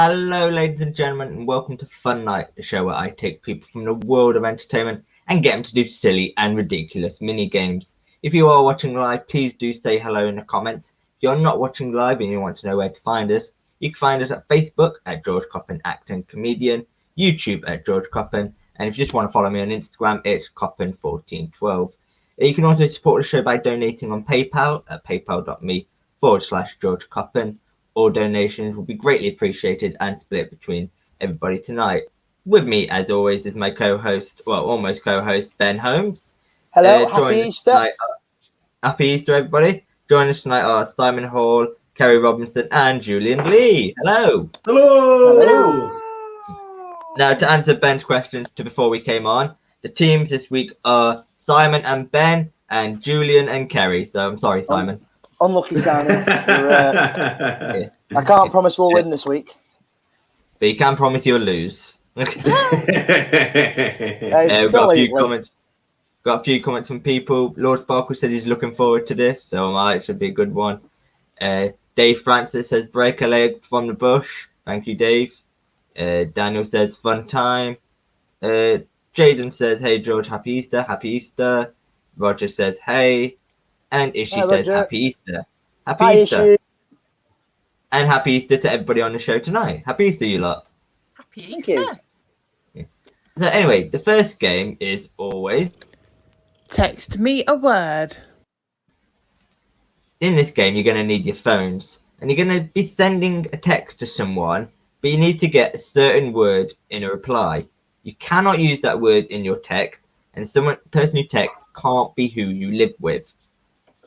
Hello, ladies and gentlemen, and welcome to Fun Night, the show where I take people from the world of entertainment and get them to do silly and ridiculous mini games. If you are watching live, please do say hello in the comments. If you're not watching live and you want to know where to find us, you can find us at Facebook at George Coppin Acting Comedian, YouTube at George Coppin, and if you just want to follow me on Instagram, it's Coppin1412. You can also support the show by donating on PayPal at paypal.me/George Coppin. All donations will be greatly appreciated and split between everybody tonight. With me, as always, is my co-host, well, almost co-host, Ben Holmes. Hello, happy Easter. Tonight, happy Easter, everybody. Join us tonight are Simon Hall, Kerry Robinson, and Julian Lee. Hello. Hello. Hello. Now, to answer Ben's question before we came on, the teams this week are Simon and Ben, and Julian and Kerry. So I'm sorry, Simon. Unlucky, Simon. I can't promise we'll win this week. But you can promise you'll lose. We've got a few comments from people. Lord Sparkle said he's looking forward to this, so it should be a good one. Dave Francis says break a leg from the bush. Thank you, Dave. Daniel says fun time. Jaden says, hey George, happy Easter, happy Easter. Roger says hey. And Ishi says happy Easter. Happy Easter. And happy Easter to everybody on the show tonight. Happy Easter, you lot. Happy Easter. Yeah. So anyway, the first game is always text me a word. In this game, you're going to need your phones. And you're going to be sending a text to someone, but you need to get a certain word in a reply. You cannot use that word in your text, and the person you text can't be who you live with.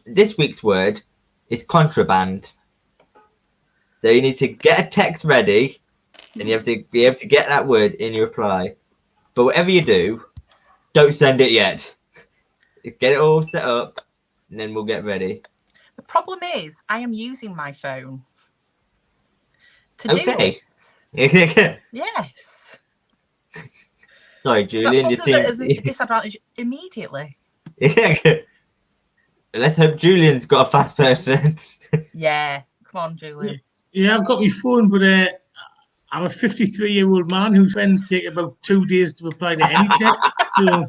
This week's word is contraband. So you need to get a text ready, and you have to be able to get that word in your reply. But whatever you do, don't send it yet. Get it all set up, and then we'll get ready. The problem is, I am using my phone to do this. Yes. Sorry, Julian. So that puts us at a disadvantage immediately. Let's hope Julian's got a fast person. Yeah, come on, Julian. Yeah, I've got my phone, but I'm a 53-year-old man whose friends take about 2 days to reply to any text. So.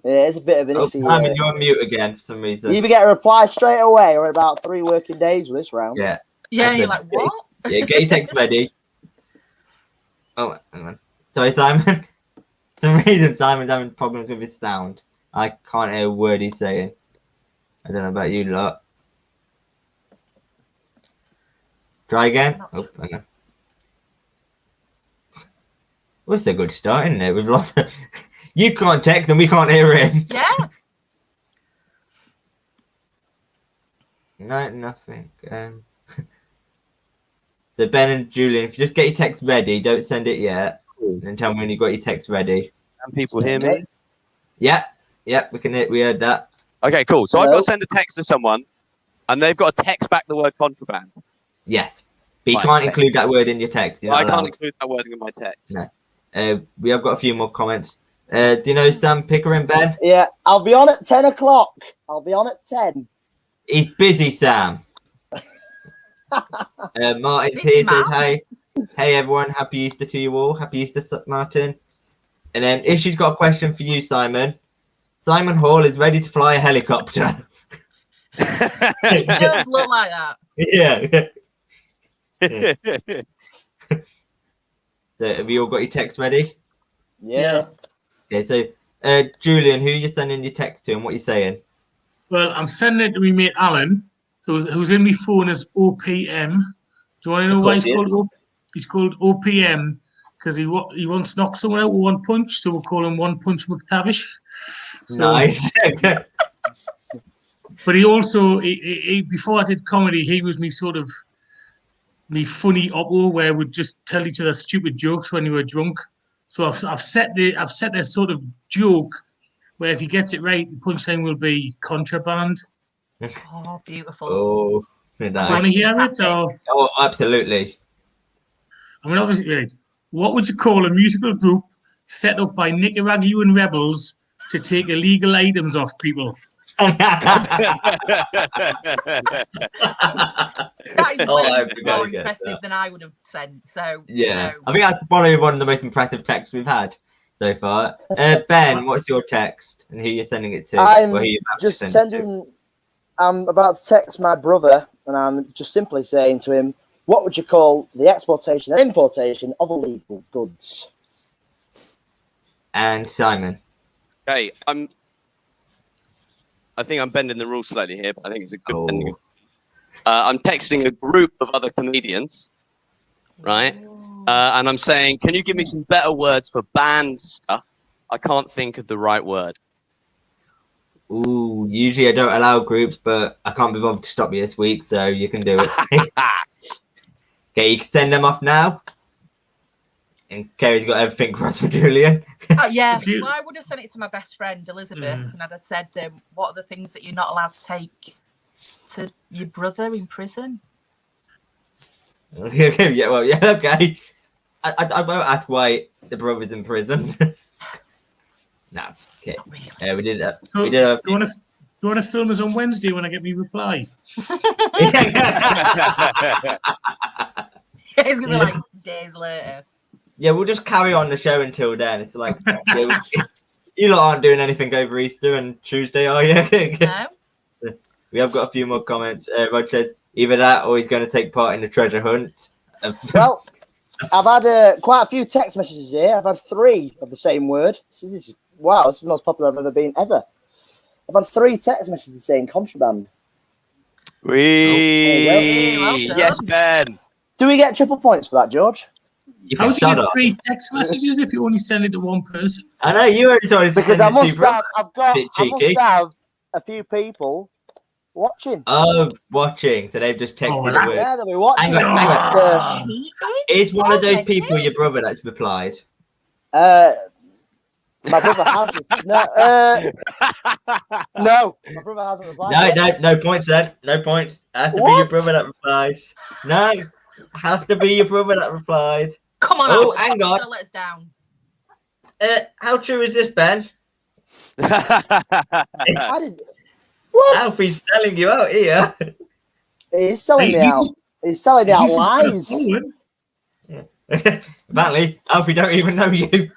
Yeah, it's a bit of an iffy. Simon, you're on mute again for some reason. You either get a reply straight away or about 3 working days with this round. Yeah. Yeah, you're like, what? Yeah, get your text ready. Oh, hang on. Sorry, Simon. For some reason, Simon's having problems with his sound. I can't hear a word he's saying. I don't know about you lot. Try again. Oh, hang on. Well, it's a good start, isn't it? We've lost. You can't text and we can't hear him. Yeah. No, nothing. So Ben and Julian, if you just get your text ready, don't send it yet. And tell me when you got your text ready. Can people hear me? Yeah, we can hear. We heard that. Okay, cool. So I've got to send a text to someone, and they've got to text back the word contraband. Yes, but you can't include that word in your text. I can't include that word in my text. No. We have got a few more comments. Do you know Sam Pickering, Ben? Yeah, I'll be on at 10 o'clock. I'll be on at 10. He's busy, Sam. Martin T says, hey everyone, happy Easter to you all. Happy Easter, Martin. And then Ishi's got a question for you, Simon. Simon Hall is ready to fly a helicopter. It does look like that. Yeah. So have you all got your text ready? Yeah. Okay, so Julian, who are you sending your text to and what are you saying? Well, I'm sending it to my mate Alan, who's in my phone as OPM. Do you want to know why he's called OPM? Because he wants to knock someone out with one punch, so we'll call him One Punch McTavish. So, nice. But he also, before I did comedy, he was me sort of me funny oppo where we'd just tell each other stupid jokes when we were drunk. So I've set a sort of joke where if he gets it right, the punchline will be contraband. Oh, beautiful. Oh, nice. Do you want to hear it? Or? Oh, absolutely. I mean, obviously, right. What would you call a musical group set up by Nicaraguan rebels to take illegal items off people? That is way more impressive than I would have sent. So yeah, I think that's probably one of the most impressive texts we've had so far. Ben, what's your text and who you're sending it to? I'm about to text my brother, and I'm just simply saying to him, "What would you call the exportation and importation of illegal goods?" And Simon. Okay, I think I'm bending the rules slightly here, but I think it's a good bending. I'm texting a group of other comedians, right? And I'm saying, can you give me some better words for banned stuff? I can't think of the right word. Ooh, usually I don't allow groups, but I can't be bothered to stop you this week, so you can do it. Okay, you can send them off now. And Kerry's got everything for us for Julian. Yeah, well, I would have sent it to my best friend Elizabeth, and I'd have said, "What are the things that you're not allowed to take to your brother in prison?" Yeah, well, yeah, okay. I won't ask why the brother's in prison. No, okay. Really. We did that. So, we did do you want to film us on Wednesday when I get me reply? It's gonna be like days later. Yeah, we'll just carry on the show until then. It's like you lot aren't doing anything over Easter and Tuesday, are you? No. We have got a few more comments. Rod says either that or he's going to take part in the treasure hunt. Well, I've had quite a few text messages here. I've had 3 of the same word. This is the most popular I've ever been ever. I've had 3 text messages saying contraband. Yes, Ben. Do we get triple points for that, George? How do you get 3 text messages if you only send it to one person? I know you already told us because I must have a few people watching. Oh, watching. So they've just texted the word. Yeah, they'll be watching. Hang on. Is one of those people your brother that's replied? My brother hasn't. No, my brother hasn't replied. No points then. No points. Has to be your brother that replies. No, has to be your brother that replied. Come on. Oh, hang on. Let us down. How true is this, Ben? I didn't. What? Alfie's selling you out here. He's selling me out. He's selling me out lies. Apparently, Alfie don't even know you.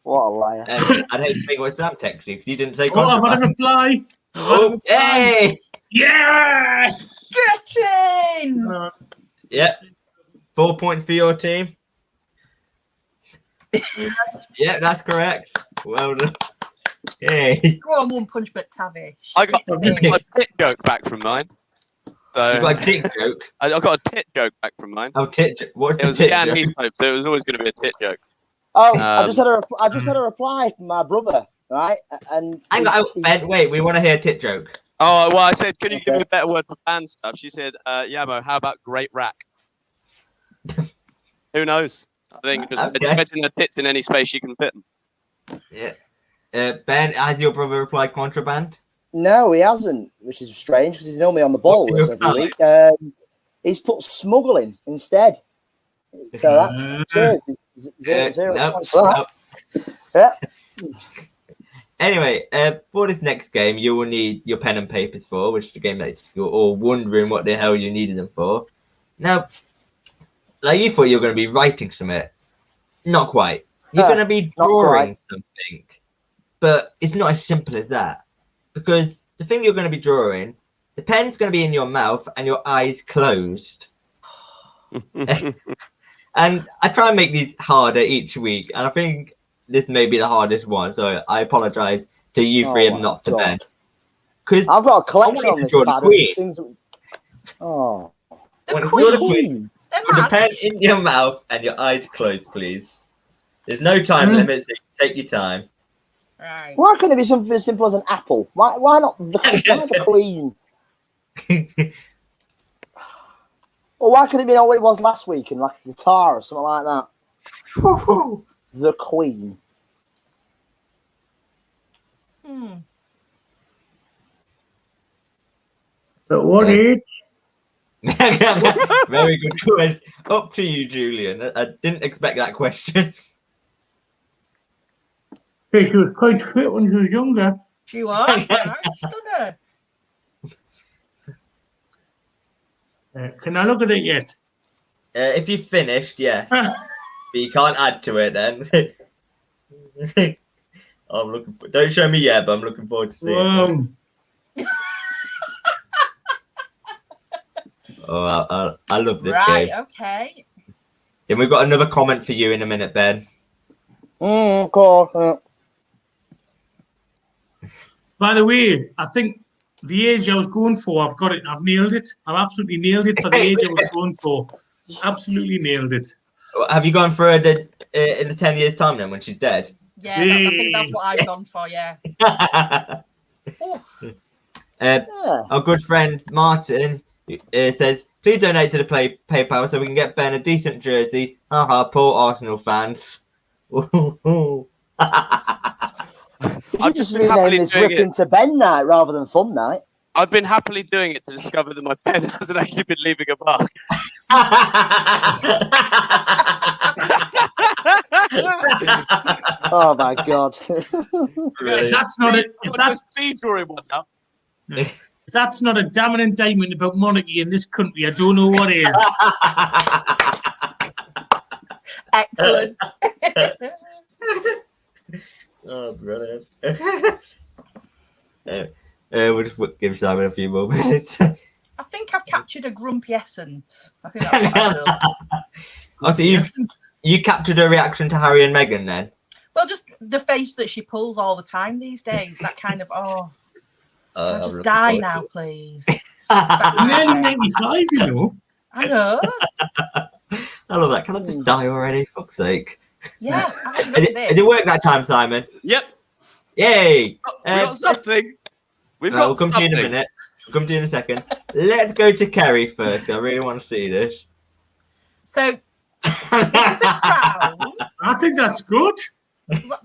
What a liar. I don't think what Sam texted you because you didn't say contraband. I've had a reply. Oh, hey! Yes! Stretching! Yeah. 4 points for your team. Yeah, that's correct. Well done. Yay. Go on, one punch, but Tavish. I got a tit joke back from mine. So you got a tit joke? I got a tit joke back from mine. Oh, tit joke. What's it was tit Jan joke? Heathcote, so it was always going to be a tit joke. Oh, I just had a reply from my brother, right? And hang on, Ben, wait, we want to hear a tit joke. Oh, well, I said, can you give me a better word for band stuff? She said, Yamo, how about great rack? Who knows? I think just imagine her tits in any space you can fit them. Yeah. Ben, has your brother replied contraband? No, he hasn't, which is strange because he's normally on the ball every week. He's put smuggling instead. So cheers. Zero points for that. Yeah. Anyway, for this next game, you will need your pen and papers for, which is the game that you're all wondering what the hell you needed them for. Now, like you thought you were going to be writing something. Not quite. You're going to be drawing something. But it's not as simple as that. Because the thing you're going to be drawing, the pen's going to be in your mouth and your eyes closed. And I try and make these harder each week. And I think this may be the hardest one. So I apologise to you three and not to Ben. Because I've got a collection on this pad of things. Oh. The Queen. Put the pen in your mouth and your eyes closed, please. There's no time limit, so take your time. Right. Why couldn't it be something as simple as an apple? Why not the Queen? Or why could it be what it was last week in like a guitar or something like that? The Queen. But what is? Very good question. Up to you, Julian. I didn't expect that question. She was quite fit when she was younger. She was, right? Stunner. Can I look at it yet? If you've finished, yes. But you can't add to it then. I'm looking. Don't show me yet, but I'm looking forward to seeing it. Oh, I love this Right, game. okay. And we've got another comment for you in a minute, Ben. Of course. By the way, I think the age I was going for, I've got it. I've nailed it. I've absolutely nailed it for the age I was going for. Absolutely nailed it. Have you gone for her in the 10 years' time then when she's dead? Yeah, I think that's what I've gone for, yeah. Our good friend Martin says, please donate to the PayPal so we can get Ben a decent jersey. Haha, poor Arsenal fans. I've just rename this Ripping to Ben Night rather than Fun Night. I've been happily doing it to discover that my pen hasn't actually been leaving a mark. Oh my god! If that's not it. If that's speed drawing one now. If that's not a damning indictment about monarchy in this country, I don't know what is. Excellent. Oh, brilliant. We'll just give Simon a few more minutes. I think I've captured a grumpy essence. I think that's what I've done. Oh, so you captured her reaction to Harry and Meghan then? Well, just the face that she pulls all the time these days. That kind of, can I just die now, please? Nearly 95, you know. I know. I love that. Can I just die already? Fuck's sake. Yeah. Did it work that time, Simon? Yep. Yay! We got something. We'll come to you in a minute. We'll come to you in a second. Let's go to Kerry first. I really want to see this. So, this is a crown. I think that's good.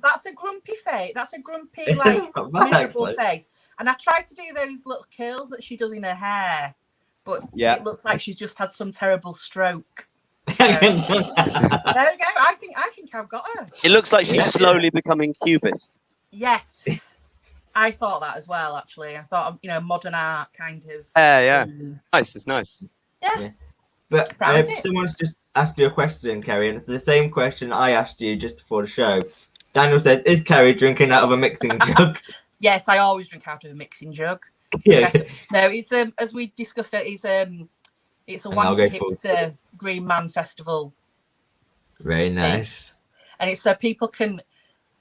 That's a grumpy face. That's a grumpy, miserable face. And I tried to do those little curls that she does in her hair, but it looks like she's just had some terrible stroke. There we go. I think I've got her. It looks like she's slowly becoming cubist. Yes. I thought that as well, actually. I thought, modern art kind of. Yeah. Nice. It's nice. Yeah. But someone's just asked you a question, Kerry, and it's the same question I asked you just before the show. Daniel says, is Kerry drinking out of a mixing jug? Yes, I always drink out of a mixing jug. Yeah. No, it's as we discussed it's a wanky hipster Green Man Festival. Very nice. Thing. And it's so people can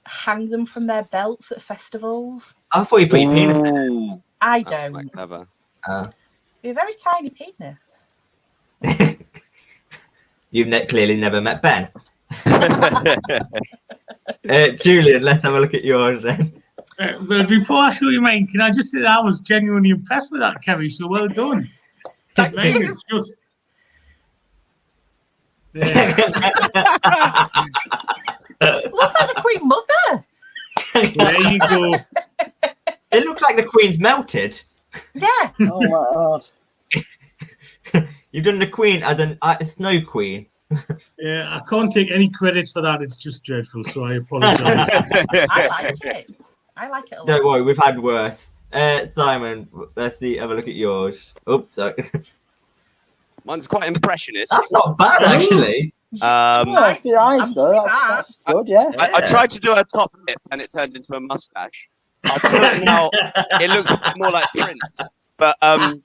hang them from their belts at festivals. I thought you put your penis in it. I don't. Clever. Be a very tiny penis. You've clearly never met Ben. Julian, let's have a look at yours then. But before I show you mine, can I just say that I was genuinely impressed with that, Kerry? So well done. Thank you. It's just. Looks like the Queen Mother. There you go. It looks like the Queen's melted. Yeah. Oh my god. You've done the Queen as a snow queen. Yeah, I can't take any credit for that. It's just dreadful, so I apologise. I like it. I like it a lot. Don't worry, we've had worse. Simon, let's see. Have a look at yours. Oops, sorry. Mine's quite impressionist. That's not bad, actually. Your eyes, though. That's good, yeah. I tried to do a top lip, and it turned into a mustache. I thought now it looks more like Prince, but that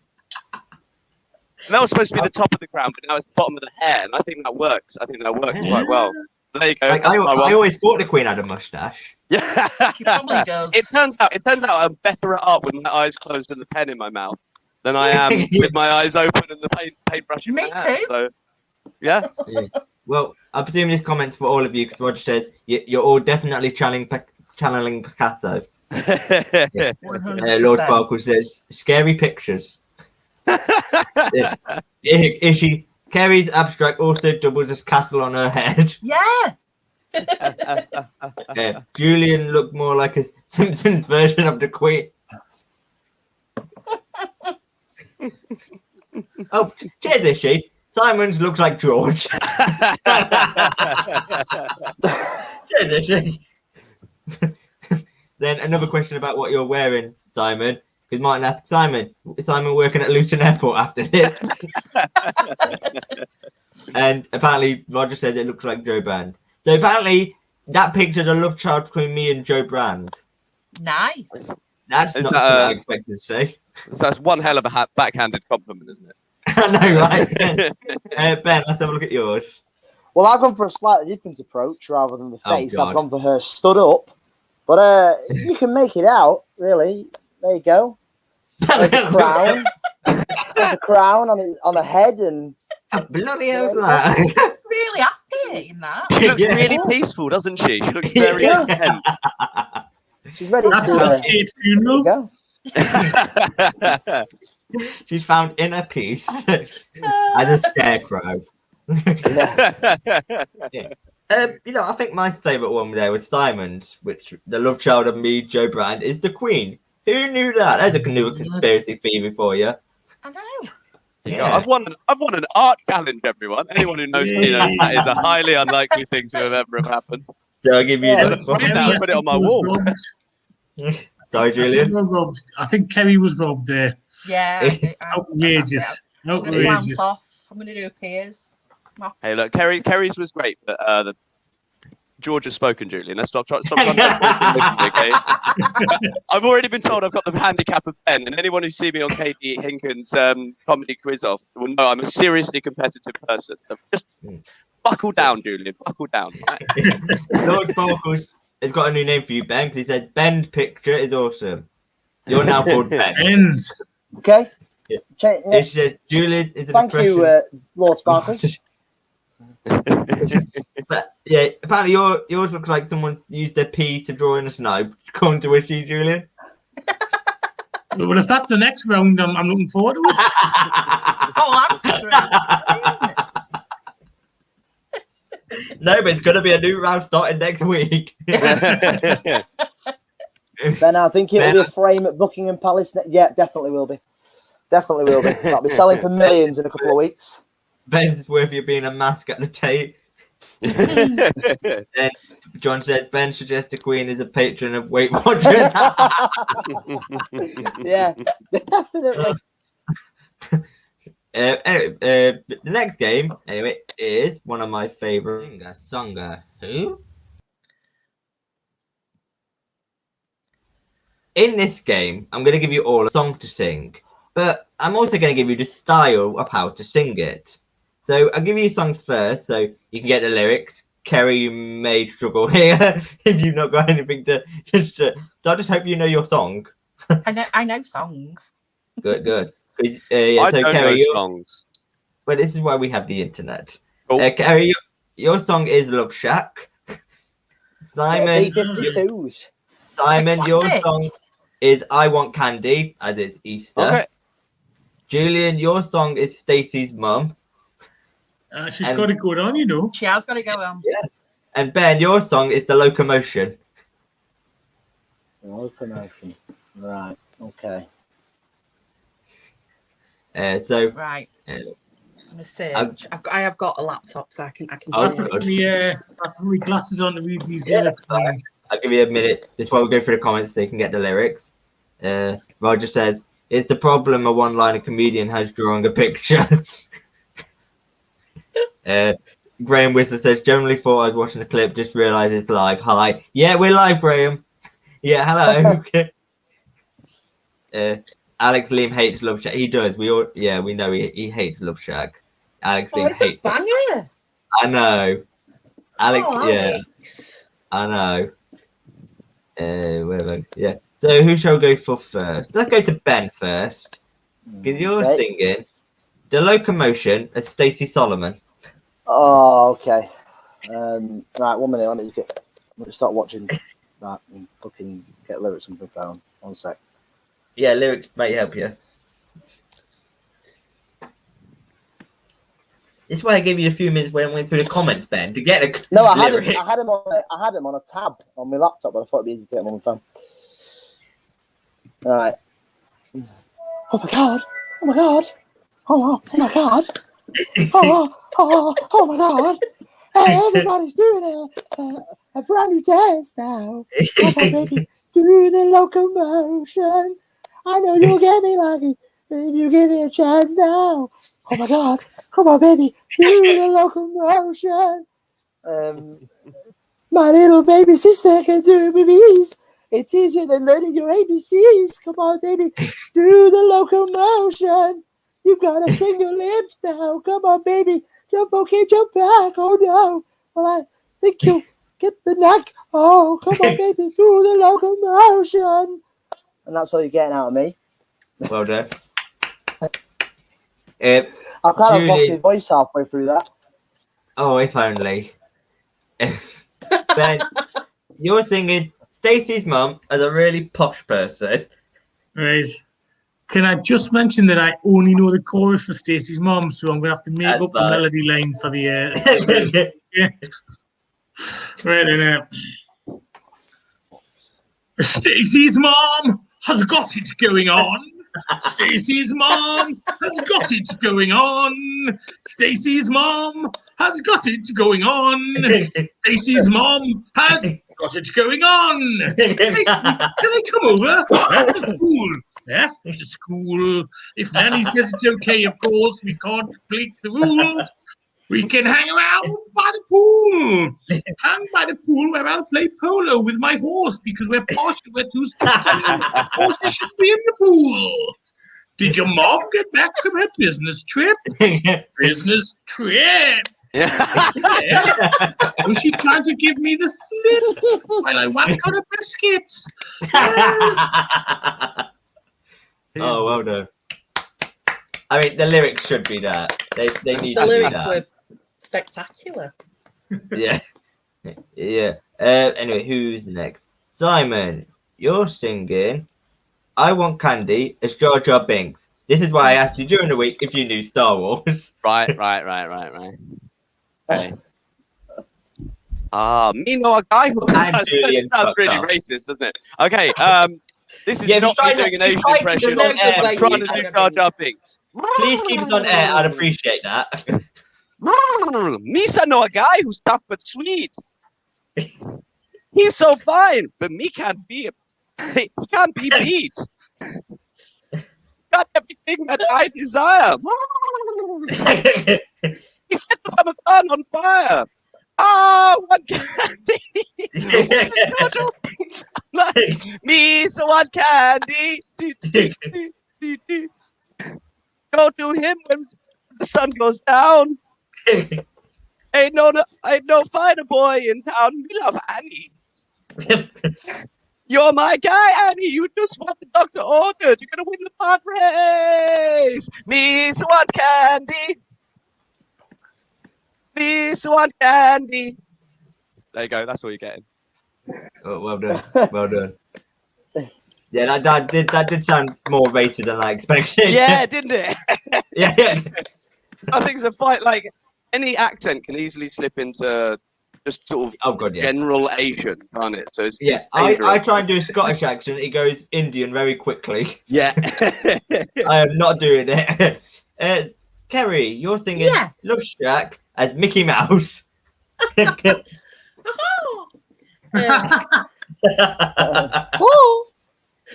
was supposed to be the top of the crown, but now it's the bottom of the hair, and I think that works. I think that works quite well. There you go. I always thought the Queen had a mustache. Yeah, she probably does. It turns out I'm better at art with my eyes closed and the pen in my mouth than I am with my eyes open and the paintbrush in my hand. So, yeah. Well, I presume this comment's for all of you because Roger says you're all definitely channeling Picasso. Lord Sparkle says scary pictures. Kerry's abstract also doubles as castle on her head. Yeah. Julian looked more like a Simpsons version of the Queen. Oh, cheers, Ishi. Simon's looks like George. Cheers, Ishi. Then another question about what you're wearing, Simon. Because Martin asked Simon, is Simon working at Luton Airport after this? And apparently Roger said it looks like Joe Brand. So apparently that picture's a love child between me and Joe Brand. Nice. That's not something I expected to say. So that's one hell of a backhanded compliment, isn't it? I know, right? Ben, let's have a look at yours. Well, I've gone for a slightly different approach rather than the face. God. I've gone for her stood up. But you can make it out, really. There you go. There's a crown. There's a crown on the head, and bloody hell's that? She's really happy in that. She looks really peaceful, doesn't she? She looks very content. She's ready That's to a state funeral. go. She's found inner peace as a scarecrow. Yeah. I think my favourite one there was Simon's, which the love child of me, Joe Brand, is the Queen. Who knew that? There's a new conspiracy theory for you. I know. Yeah. I've won an art challenge, everyone. Anyone who knows me knows that is a highly unlikely thing to have ever happened. So I'll give you I'm gonna frame that and put it on my wall. Sorry, Julian. I think Kerry was robbed there. Yeah. Outrageous. I'm going to bounce off. I'm going to do a Piers. Hey, look, Kerry's was great, but George has spoken, Julian. Let's stop trying to okay? I've already been told I've got the handicap of Ben, and anyone who see me on Katie Hinken's comedy quiz off will know I'm a seriously competitive person. So just buckle down, Julian. Buckle down. Right? Lord Focus has got a new name for you, Ben, because he said Bend picture is awesome. You're now called Ben. End. Okay. Yeah. Yeah. She says Julian is an Thank you, Lord Sparkles. But yeah, apparently yours looks like someone's used their pee to draw in the snow. Come to wish you, Julian. Well, if that's the next round, I'm looking forward to it. Oh, I'm screwed. No, but it's going to be a new round starting next week. Then I think it will be a frame at Buckingham Palace. Yeah, definitely will be. Definitely will be. That'll be selling for millions in a couple of weeks. Ben's worth you being a mask at the Tate. And John said Ben suggests the Queen is a patron of Weight Watchers. Yeah, definitely. The next game, anyway, is one of my favourite. Songa. Who? In this game, I'm going to give you all a song to sing, but I'm also going to give you the style of how to sing it. So I'll give you songs first, so you can get the lyrics. Kerry, you may struggle here if you've not got anything to. So I just hope you know your song. I know songs. Good. Yeah, I so don't Kerry, know songs. Well, this is why we have the internet. Oh. Kerry, your song is Love Shack. Simon, B-52s. your song is I Want Candy, as it's Easter. Okay. Julian, your song is Stacey's Mum. She's got it going on, you know. She has got to go on. Yes. And Ben, your song is The Locomotion. Locomotion. Right. Okay. Right. I'm gonna search. I have got a laptop, so I can. I have to put my glasses on to read these lyrics. I'll give you a minute. Just while we go through the comments, so you can get the lyrics. Roger says, "It's the problem a one-liner comedian has drawing a picture." Graham Whistler says, "Generally thought I was watching a clip, just realised it's live. Hi, yeah, we're live, Graham. Yeah, hello." Alex Liam hates Love Shack. He does. We know he hates Love Shack. Alex Liam hates a banger. I know. Alex, Alex. I know. Yeah. So who shall go for first? Let's go to Ben first, because you're singing The Locomotion as Stacey Solomon. Oh, okay. Right, 1 minute. Let me start watching that and fucking get lyrics on my phone. 1 sec. Yeah, lyrics might help you. This is why I gave you a few minutes when I went through the comments, Ben, to get a No, I had him on a tab on my laptop, but I thought it'd be easy to get him on my phone. All right. Oh my god! Oh my god! Oh my god! Oh my god! Everybody's doing a brand new dance now. Come on, baby, do do the locomotion. I know you'll get me lucky if you give me a chance now. Oh my God, come on, baby, do the locomotion. My little baby sister can do it with ease. It's easier than learning your ABCs. Come on, baby, do the locomotion. You gotta swing your lips now. Come on, baby, jump, okay, jump back. Oh no, well I think you get the knack. Oh, come on, baby, do the locomotion. And that's all you're getting out of me. Well done. I kind of lost my voice halfway through that. Oh, if only. Ben, you're singing Stacey's mum as a really posh person. Right. Can I just mention that I only know the chorus for Stacey's mum, so I'm going to have to make up the melody line for the... yeah. Right then. Stacey's mum has got it going on. Stacey's mum has got it going on. Stacey's mum has got it going on. Stacey's mum has got it going on. Stacey, can I come over after school? After school. If Nanny says it's okay, of course, we can't break the rules. We can hang around by the pool. Hang by the pool where I'll play polo with my horse because we're posh and we're too strict. Horses should be in the pool. Did your mom get back from her business trip? Business trip. Yeah. Was she trying to give me the slip while I whacked on a biscuit? Yes. Oh, well done. I mean, the lyrics should be that. They need the to lyrics be that. were spectacular. Yeah. Yeah. Anyway, who's next? Simon, you're singing I Want Candy as Jar Jar Binks. This is why I asked you during the week if you knew Star Wars. Right. Okay. Me know a guy who sounds really racist, doesn't it? Okay, this is not me doing an Asian impression. I'm trying to do Jar Jar Binks. Please keep us on air. I'd appreciate that. Misa know a guy who's tough but sweet. He's so fine, but me can't be. He can't be beat. Got everything that I desire. He sets from a fun on fire. One candy. Me, so one candy. Go to him when the sun goes down. Ain't no fighter boy in town. We love Annie. You're my guy, Annie. You just what the doctor ordered. You're gonna win the pod race. Me, so one candy. This one candy. There you go. That's all you're getting. Oh, well done. Well done. Yeah, that did sound more rated than I expected. Yeah, didn't it? Yeah. So I think it's a fight. Like any accent can easily slip into just sort of general Asian, can't it? So it's I try and do a Scottish accent. It goes Indian very quickly. Yeah. I am not doing it. Kerry, you're singing Love Shack as Mickey Mouse. Oh.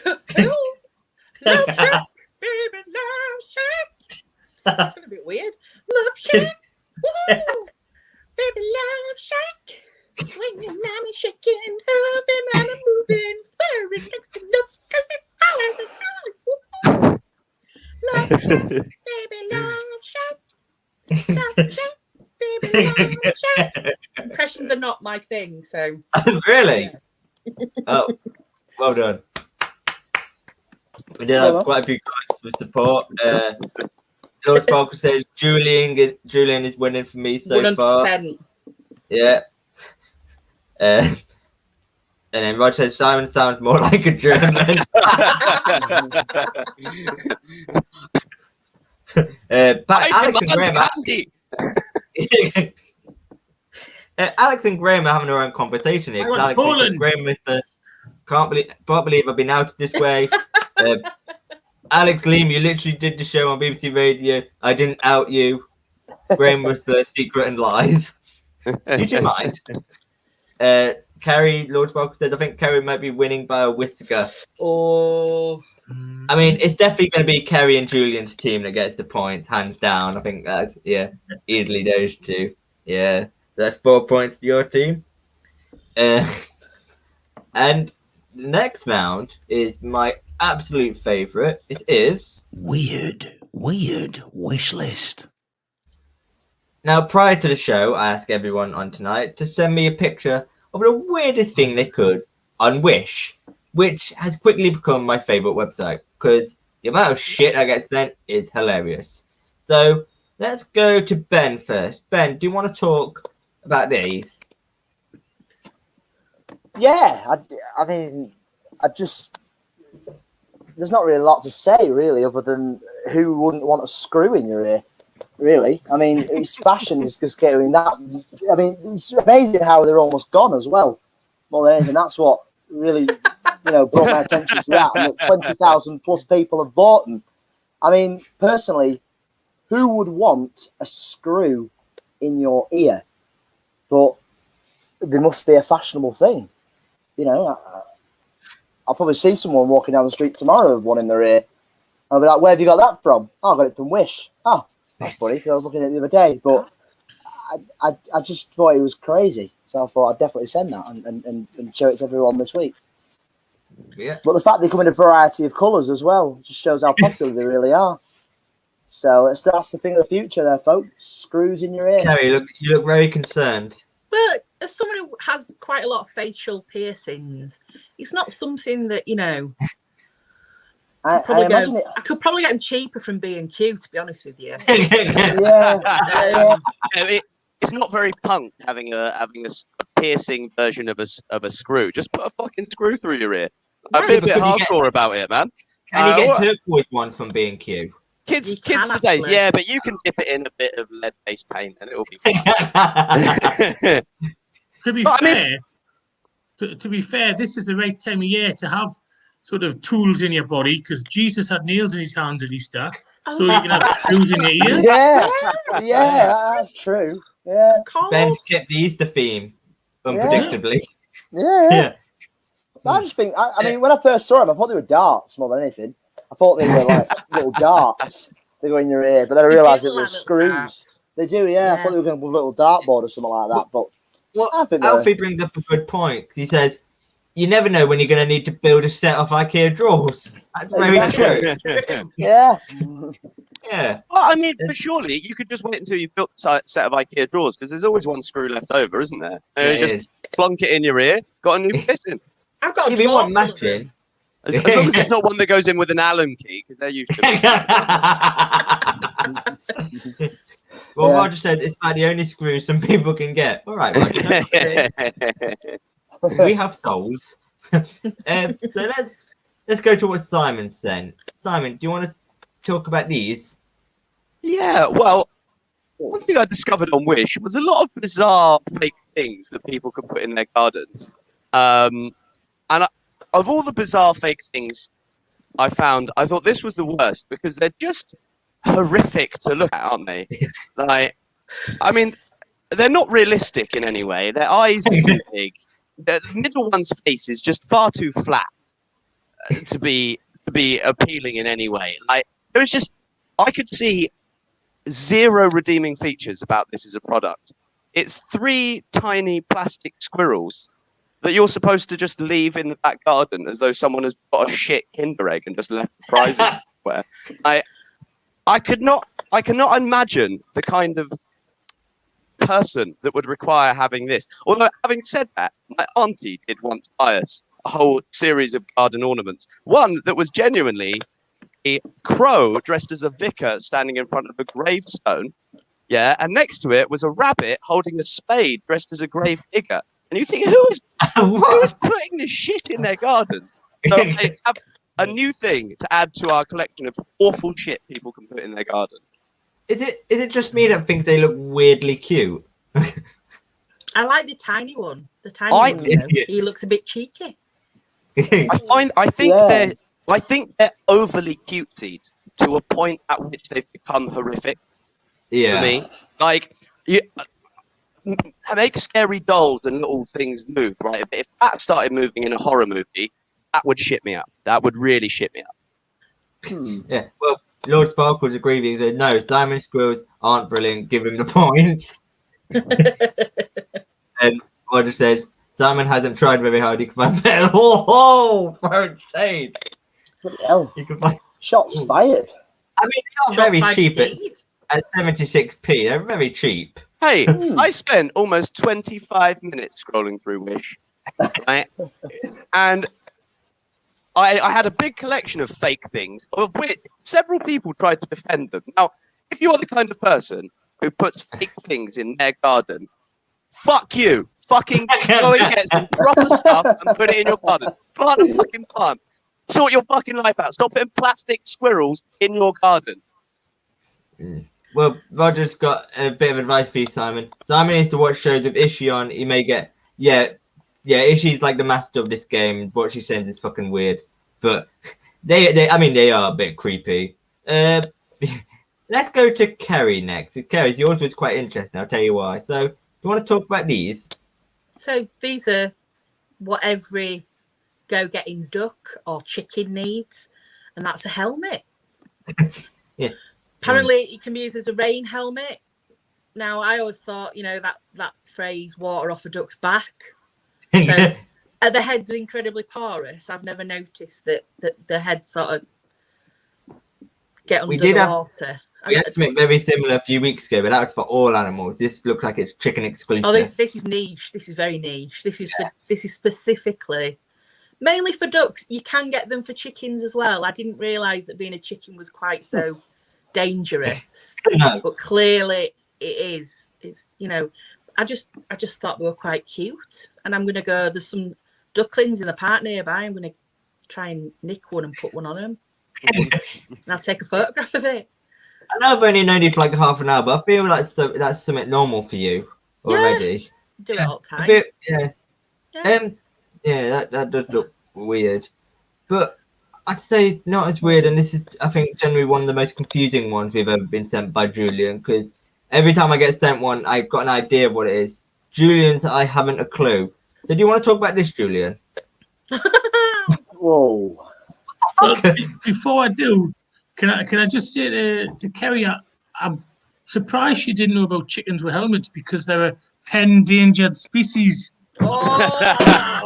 Love Shack, baby, Love Shack. It's a bit weird. Love Shack, woo, baby, Love Shack. Swinging, I'm shaking, loving, and I'm moving. Very next to love, 'cause this house is hard. Love Shack, baby, Love Shack. Love Shack, baby, Love Shack. Impressions are not my thing, so. Really? Yeah. Oh, well done. We did have quite a few guys for support. George Sparkle says Julian is winning for me so 100%. Far. Yeah. And then Rod says Simon sounds more like a German. Alex and Graham. Alex and Graham are having their own competition here. Alex and Graham is can't believe I've been outed this way. Alex Liam, you literally did the show on BBC Radio. I didn't out you. Graham was the secret and lies. Did you mind? Kerry, Lord Sparkle says, I think Kerry might be winning by a whisker. Oh. I mean, it's definitely going to be Kerry and Julian's team that gets the points, hands down. I think that's, easily those two. Yeah, that's 4 points to your team. And the next round is my absolute favourite. It is... Weird wish list. Now, prior to the show, I asked everyone on tonight to send me a picture of the weirdest thing they could on Wish, which has quickly become my favourite website because the amount of shit I get sent is hilarious. So let's go to Ben first. Ben, do you want to talk about these? Yeah, I mean, there's not really a lot to say, really, other than who wouldn't want a screw in your ear, really. I mean, it's fashion is just getting that. I mean, it's amazing how they're almost gone as well. More than anything, that's what really, brought my attention to that. And that 20,000 plus people have bought them. I mean, personally, who would want a screw in your ear? But there must be a fashionable thing. I'll probably see someone walking down the street tomorrow with one in their ear. I'll be like, where have you got that from? Oh, I got it from Wish. Oh, that's funny, because I was looking at it the other day. But I just thought it was crazy. So I thought I'd definitely send that and show it to everyone this week. Yeah. But the fact they come in a variety of colours as well just shows how popular they really are. So that's the thing of the future there, folks. Screws in your ear. Kerry, you look very concerned. Well, as someone who has quite a lot of facial piercings, it's not something that, I could probably get them cheaper from B&Q, to be honest with you. It's not very punk having a piercing version of a screw. Just put a fucking screw through your ear. I'm a bit hardcore about it, man. Can you get turquoise ones from B&Q? Kids today, yeah, but you can dip it in a bit of lead-based paint and it'll be fine. To be fair, this is the right time of year to have sort of tools in your body because Jesus had nails in his hands and his stuff, so you can have screws in your ears. Yeah, that's true. Yeah, Ben's kept the Easter theme, unpredictably. Yeah. I just think, I mean, when I first saw them, I thought they were darts more than anything. I thought they were like little darts that go in your ear, but then I realised it was screws. Darts. They do, yeah. I thought they were going to put a little dartboard or something like that. But Alfie brings up a good point. He says, you never know when you're going to need to build a set of IKEA drawers. That's very true. Yeah. Yeah. Well, I mean, but surely you could just wait until you've built a set of IKEA drawers because there's always one screw left over, isn't there? And you just plunk it in your ear, got a new piston. I've got a drawer. You want matching? As long as it's not one that goes in with an Allen key, because they're usually. Well, Roger said it's about the only screw some people can get. All right, Roger. We have souls. So let's go to what Simon sent. Simon, do you want to talk about these? Yeah, well, one thing I discovered on Wish was a lot of bizarre fake things that people could put in their gardens. Of all the bizarre fake things I found, I thought this was the worst because they're just horrific to look at, aren't they? Like, I mean, they're not realistic in any way. Their eyes are too big. The middle one's face is just far too flat to be appealing in any way. Like, there was just, I could see zero redeeming features about this as a product. It's 3 tiny plastic squirrels that you're supposed to just leave in the back garden as though someone has got a shit Kinder egg and just left the prize everywhere. I cannot imagine the kind of person that would require having this. Although, having said that, my auntie did once buy us a whole series of garden ornaments. One that was genuinely a crow dressed as a vicar standing in front of a gravestone. Yeah, and next to it was a rabbit holding a spade dressed as a grave digger. And you think, who's putting this shit in their garden? So they have a new thing to add to our collection of awful shit people can put in their garden. Is it just me that thinks they look weirdly cute? I like the tiny one. The tiny one, he looks a bit cheeky. I think they're overly cutesy to a point at which they've become horrific. Yeah. For me, like make scary dolls and little things move, right? If that started moving in a horror movie, that would shit me up. That would really shit me up. Yeah, well, Lord Sparkles agreed with you. No, Simon Squirrels aren't brilliant. Give him the points. And Roger says Simon hasn't tried very hard. He can find better. Oh, throw shade. Bloody hell. You can find. Shots fired. I mean, they are very cheap at 76p. They're very cheap. Hey, I spent almost 25 minutes scrolling through Wish, right? And I had a big collection of fake things, of which several people tried to defend them. Now, if you are the kind of person who puts fake things in their garden, fuck you. Fucking go and get some proper stuff and put it in your garden. Plant a fucking plant. Sort your fucking life out. Stop putting plastic squirrels in your garden. Well, Roger's got a bit of advice for you, Simon. Simon needs to watch shows with Ishii on. He may get... Yeah, Ishii's like the master of this game. What she sends is fucking weird. But they are a bit creepy. Let's go to Kerry next. Kerry's yours was quite interesting. I'll tell you why. So, do you want to talk about these? So, these are what every go-getting duck or chicken needs. And that's a helmet. Yeah. Apparently, it can be used as a rain helmet. Now, I always thought, that phrase, water off a duck's back. So, the heads are incredibly porous. I've never noticed that the heads sort of get under the water. We had something very similar a few weeks ago, but that was for all animals. This looks like it's chicken exclusive. Oh, this is niche. This is very niche. This is specifically... Mainly for ducks. You can get them for chickens as well. I didn't realise that being a chicken was quite so dangerous. No. But clearly it is. It's, I just thought they were quite cute. And I'm going to go, there's some ducklings in the park nearby. I'm going to try and nick one and put one on them. And I'll take a photograph of it. I know I've only known you for like half an hour, but I feel like that's something normal for you already. Do it all the time. That does look weird, but I'd say not as weird. And this is, I think, generally one of the most confusing ones we've ever been sent by Julian, because every time I get sent one, I've got an idea of what it is. Julian's, I haven't a clue. So do you want to talk about this, Julian? Whoa. Well, before I do, can I just say to Kerry, I'm surprised she didn't know about chickens with helmets, because they're a endangered species. Oh.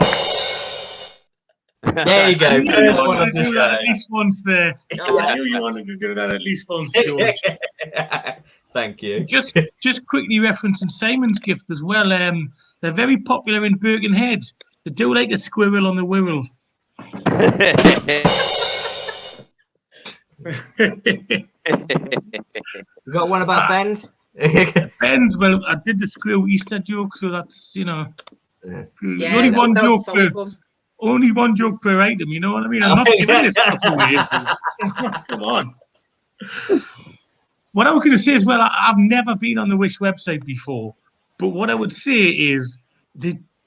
There you go. I knew you wanted to do that at least once there. I knew you wanted to do that at least once, George. Thank you. Just quickly referencing Simon's gift as well. They're very popular in Birkenhead. They do like a squirrel on the wirral. You got one about Ben's? Ben's, well, I did the squirrel Easter joke, so that's, only one joke per item, you know what I mean? I'm not giving this stuff away. Come on. What I was going to say is, well, I've never been on the Wish website before, but what I would say is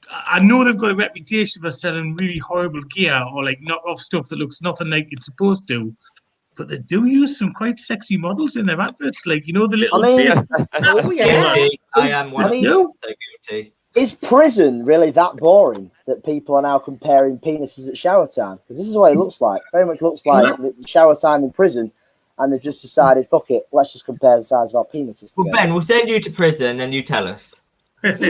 I know they've got a reputation for selling really horrible gear or like knockoff stuff that looks nothing like it's supposed to, but they do use some quite sexy models in their adverts, like, the little face. Oh, yeah. I am one of them. So guilty. Is prison really that boring that people are now comparing penises at shower time? Because this is what it looks like. Very much looks like the shower time in prison, and they've just decided, fuck it, let's just compare the size of our penises together. Well, Ben, we'll send you to prison and you tell us. That's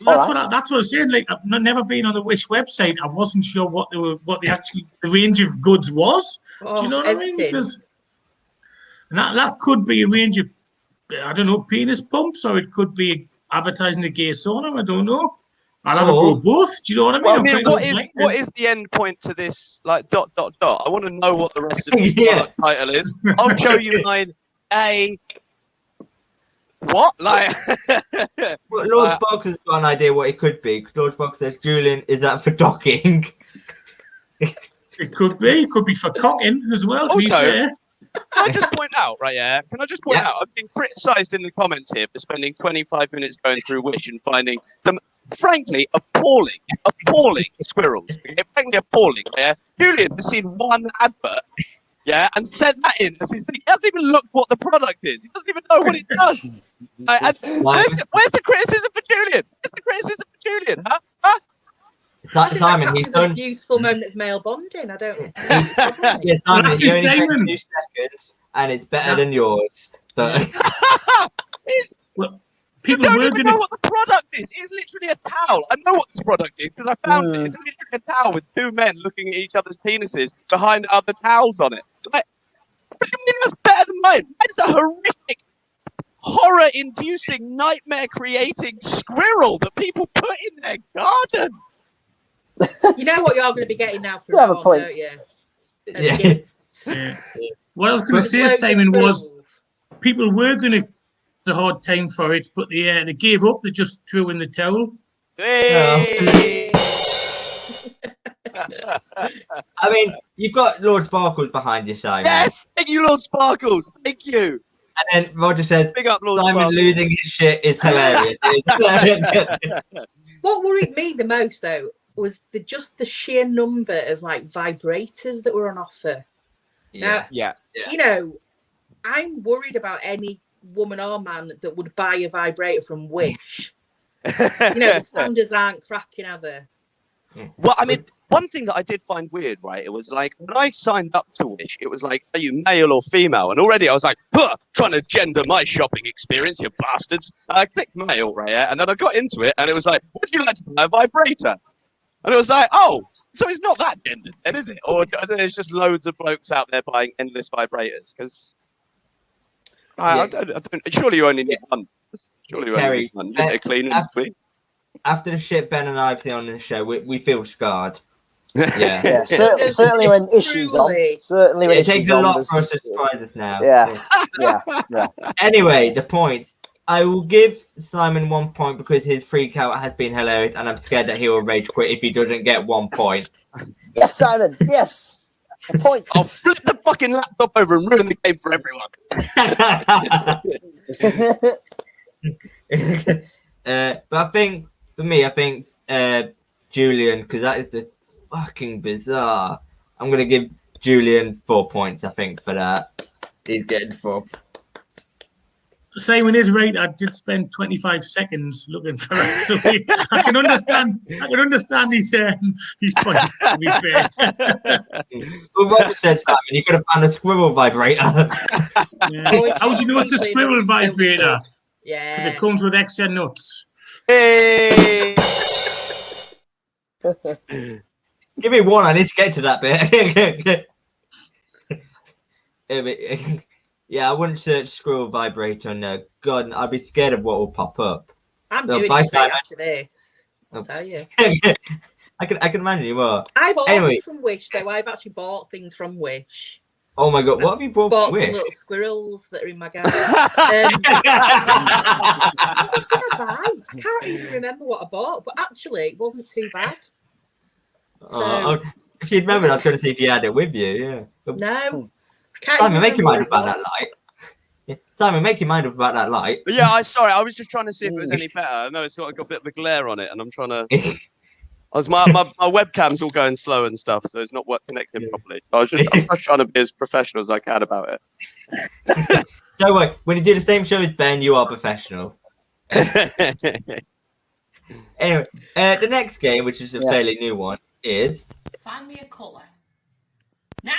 what I was saying. Like, I've never been on the Wish website. I wasn't sure what the range of goods was. Do you know what I mean? Because that could be a range of, I don't know, penis pumps, or it could be advertising a gay sauna. I don't know. I'll have a go both. Do you know what I mean? Well, I mean, what is the end point to this? Like ... I want to know what the rest of this title is. I'll show you mine. What? Like, well, Lord Sparks has got an idea what it could be. Lord Sparks says, Julian, is that for docking? It could be. It could be for cocking as well. Also, can I just point out, I've been criticised in the comments here for spending 25 minutes going through Wish and finding them, frankly, appalling squirrels. Frankly, appalling. Yeah? Julian has seen one advert. yeah, and sent that in as his thing. He hasn't even looked what the product is. He doesn't even know what it does. And where's the criticism for Julian? Where's the criticism for Julian? Huh? Simon, he's done a beautiful moment of male bonding. I don't. Yeah, Simon, he only spent 2 seconds, and it's better than yours. But people don't even know what the product is. It's literally a towel. I know what this product is because I found it. It's literally a towel with 2 men looking at each other's penises behind other towels on it. Like, what do you mean that's better than mine? Mine's a horrific, horror-inducing, nightmare-creating squirrel that people put in their garden. You know what you're going to be getting now from now on, don't you? Yeah. What I was going to say, Simon, was people were going to a hard time for it, but they gave up. They just threw in the towel. Hey! I mean, you've got Lord Sparkles behind you, Simon. Yes, thank you, Lord Sparkles. Thank you. And then Roger says, "Big up, Lord Simon Sparkles. Losing his shit is hilarious." What worried me the most, though, was the sheer number of like vibrators that were on offer. Now, you know, I'm worried about any woman or man that would buy a vibrator from Wish. You know, the standards aren't cracking, are they? Well, I mean, one thing that I did find weird, right? It was like when I signed up to Wish, it was like, are you male or female? And already I was like, trying to gender my shopping experience, you bastards. And I clicked male, right? Yeah? And then I got into it, and it was like, would you like to buy a vibrator? And it was like, oh, so it's not that gendered, then, is it? Or there's just loads of blokes out there buying endless vibrators? Because I don't. Surely you only need one. Surely you only need one. You get it clean in between. After the shit Ben and I have seen on the show, we feel scarred. Yeah, certainly when issues on. Certainly when it takes a lot for us to surprise us now. Yeah. Anyway, the points. I will give Simon 1 point because his freak out has been hilarious, and I'm scared that he will rage quit if he doesn't get 1 point. Yes, Simon. Yes. A point. I'll flip the fucking laptop over and ruin the game for everyone. But I think, for me, Julian, because that is just fucking bizarre. I'm going to give Julian 4 points, I think, for that. He's getting 4. Simon is right. I did spend 25 seconds looking for it, so I can understand his point. To be fair. Well, Roger said, Simon, you could have found a squirrel vibrator. How do you know it's a squirrel vibrator? Yeah, because it comes with extra nuts. Hey! Give me 1. I need to get to that bit. Yeah, I wouldn't search squirrel vibrator. No, God, I'd be scared of what will pop up. I'm doing it straight after this. I'll tell you. I can imagine you are. I've ordered from Wish, though. I've actually bought things from Wish. Oh my God, what have you bought from Wish? Some little squirrels that are in my garden. What did I buy? I can't even remember what I bought, but actually, it wasn't too bad. So, if you'd remembered, I was going to see if you had it with you. Yeah. No. Simon, make your mind up about that light. Yeah. Simon, make your mind up about that light. Yeah, sorry. I was just trying to see if it was any better. I know it's got a bit of a glare on it, and I'm trying to. My webcam's all going slow and stuff, so it's not connecting properly. I'm just trying to be as professional as I can about it. Don't worry. When you do the same show as Ben, you are professional. Anyway, the next game, which is a fairly new one, is find me a colour now.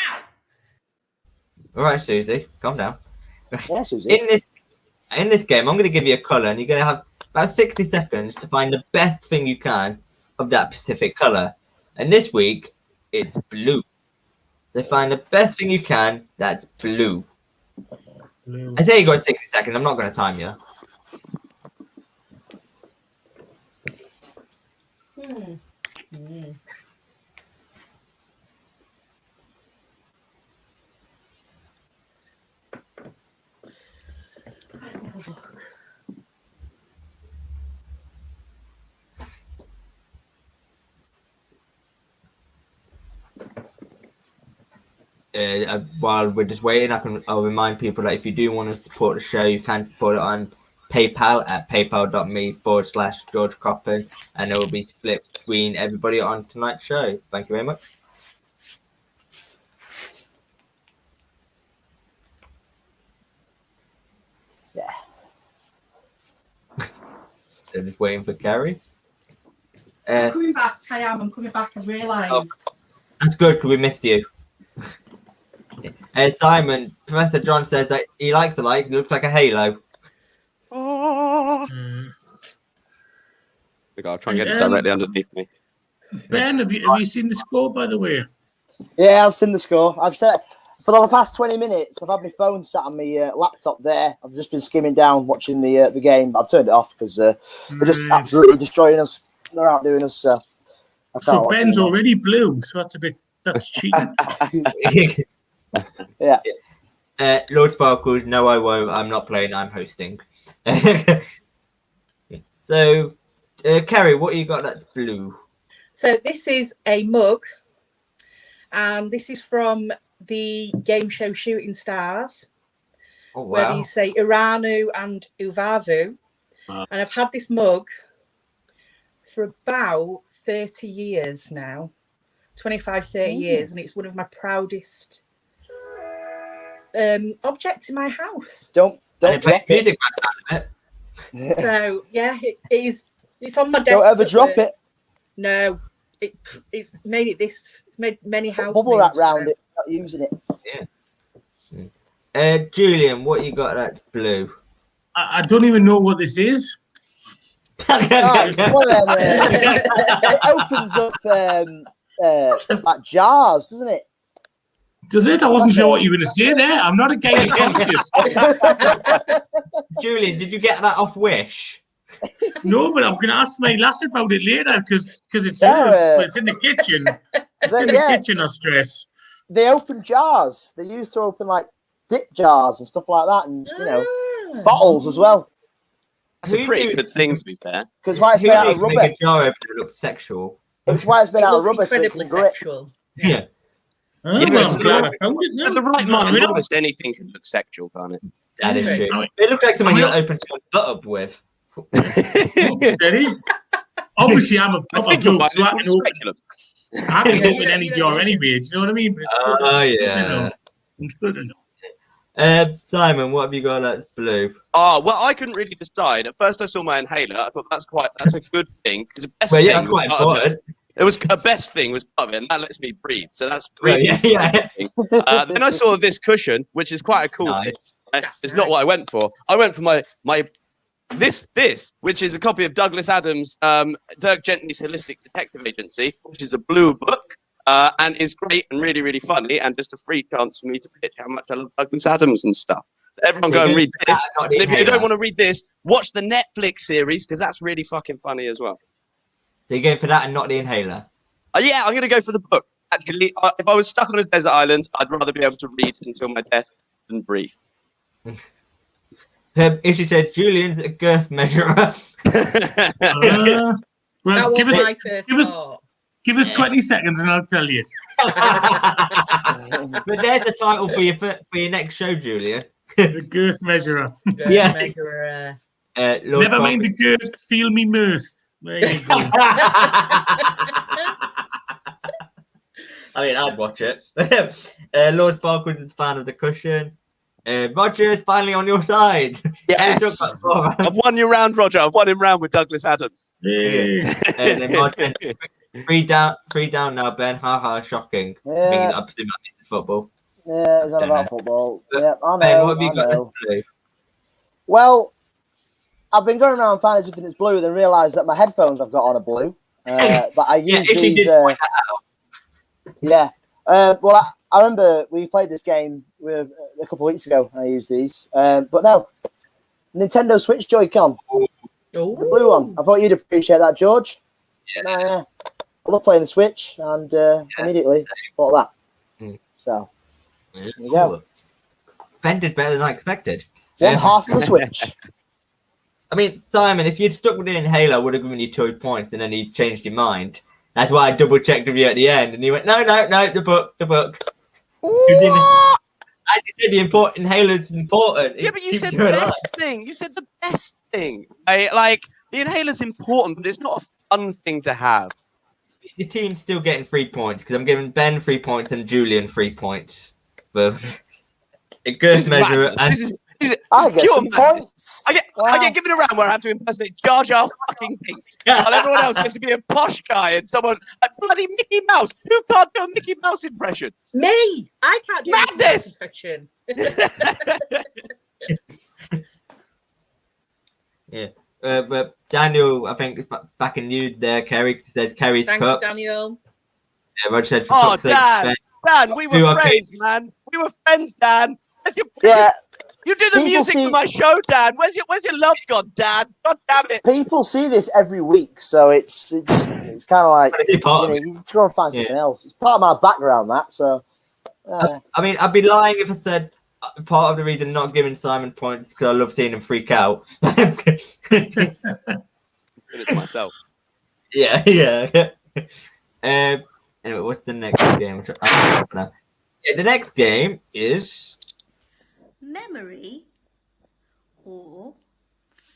All right, Susie, calm down. Yeah, Susie. In this game, I'm going to give you a colour, and you're going to have about 60 seconds to find the best thing you can of that specific colour. And this week, it's blue. So find the best thing you can that's blue. I say you got 60 seconds. I'm not going to time you. While we're just waiting, I'll remind people that if you do want to support the show, you can support it on PayPal at paypal.me/George Coppin, and it will be split between everybody on tonight's show. Thank you very much. They're just waiting for Carrie. I'm coming back. I'm coming back. I've realised. Oh, that's good because we missed you. Simon, Professor John says that he likes the light. It looks like a halo. Oh. I'll try and get it directly underneath me. Ben, have you seen the score, by the way? Yeah, I've seen the score. I've set for the past 20 minutes. I've had my phone sat on my laptop there. I've just been skimming down watching the game. I've turned it off because they're just absolutely destroying us. They're outdoing us. So Ben's already blue. So that's cheating. Yeah. Lord Sparkles, no, I won't. I'm not playing. I'm hosting. So, Kerry, what you got that's blue? So this is a mug, and this is from the game show Shooting Stars, where you say Iranu and Uvavu. And I've had this mug for about 30 years now, 25, 30 years, and it's one of my proudest objects in my house. Don't drop music it. So yeah, it is. It's on my desk. Don't ever drop it. No, it's made it this. It's made many houses. Bubble wrap round it. Not using it. Yeah. Julian, what you got that's blue? I don't even know what this is. It opens up like jars, doesn't it? Does it? I wasn't sure what you were going to say there. I'm not a game conscious. Julian, did you get that off Wish? No, but I'm going to ask my lass about it later because it's hers. It's in the kitchen. It's in the kitchen, I stress. They open jars. They used to open like dip jars and stuff like that, and bottles as well. That's a pretty good thing, to be fair. Because why it's made out of rubber. Make a jar open, it looks sexual. It's why it's made out of rubber. Incredibly sexual. Yeah. I'm glad I found it now. At the right mind, almost anything can look sexual, can't it? That is true. It looks like something you'll open someone's butt up with. Steady. Obviously, I'm a proper bloke, so I can open any jar anyway. Do you know what I mean? Yeah. It's good enough. Simon, what have you got that's blue? Oh, well, I couldn't really decide. At first, I saw my inhaler. I thought that's a good thing because the best thing that's quite important. It was a best thing was part of it, and that lets me breathe. So that's breathing. Then I saw this cushion, which is quite a cool thing. It's not what I went for. I went for my this, which is a copy of Douglas Adams' Dirk Gently's Holistic Detective Agency, which is a blue book and is great and really, really funny, and just a free chance for me to pitch how much I love Douglas Adams and stuff. So everyone go and read this. And if you don't want to read this, watch the Netflix series because that's really fucking funny as well. So you're going for that and not the inhaler? Yeah, I'm going to go for the book. Actually, if I was stuck on a desert island, I'd rather be able to read until my death than breathe. If she said Julian's a girth measurer. Well, give us 20 seconds and I'll tell you. But there's the title for your next show, Julian. The girth measurer. Measurer. Never mind the girth, feel me mirth. There you go. I mean, I'd watch it. Lord Sparkles is a fan of the cushion. Roger is finally on your side. Yes! I've won you round, Roger. I've won him round with Douglas Adams. Yeah. And then Roger, three down now, Ben. Ha, shocking. Yeah. I presume that means football. Yeah, it's all about football. But, yeah, I know. Ben, what have you got that's blue? Well, I've been going around finding something that's blue, then realised that my headphones I've got on are blue. But I use these. Yeah. Well, I remember we played this game a couple of weeks ago. I used these, but no, Nintendo Switch Joy-Con, the blue one. I thought you'd appreciate that, George. Yeah. I love playing the Switch, and immediately bought that. So there you go. Ben did better than I expected. One half of the Switch. I mean, Simon, if you'd stuck with the inhaler, I would have given you 2 points, and then he changed your mind. That's why I double checked with you at the end, and he went, no, the book. I said the inhaler's important. Yeah, but you said the best thing. You said the best thing. Like, the inhaler's important, but it's not a fun thing to have. The team's still getting 3 points, because I'm giving Ben 3 points and Julian 3 points. For a girth measure. I get some points. I get given a round where I have to impersonate Jar Jar fucking Binks, while everyone else gets to be a posh guy and someone like bloody Mickey Mouse. Who can't do a Mickey Mouse impression? Me! I can't do Madness! a impression. Yeah. But Daniel, I think it's back in you there, Kerry. Says Kerry's Thank cup. you, Daniel. Yeah, Roger said, for Oh, fuck's sake, Dan, we were friends, man. We were friends, Dan. You do the music for my show, Dan. Where's your love gone, Dan? God damn it. People see this every week, so it's kind of like you just go and find something else. It's part of my background, that. So, I mean, I'd be lying if I said part of the reason not giving Simon points because I love seeing him freak out. It myself. Yeah. Anyway, what's the next game? The next game is memory or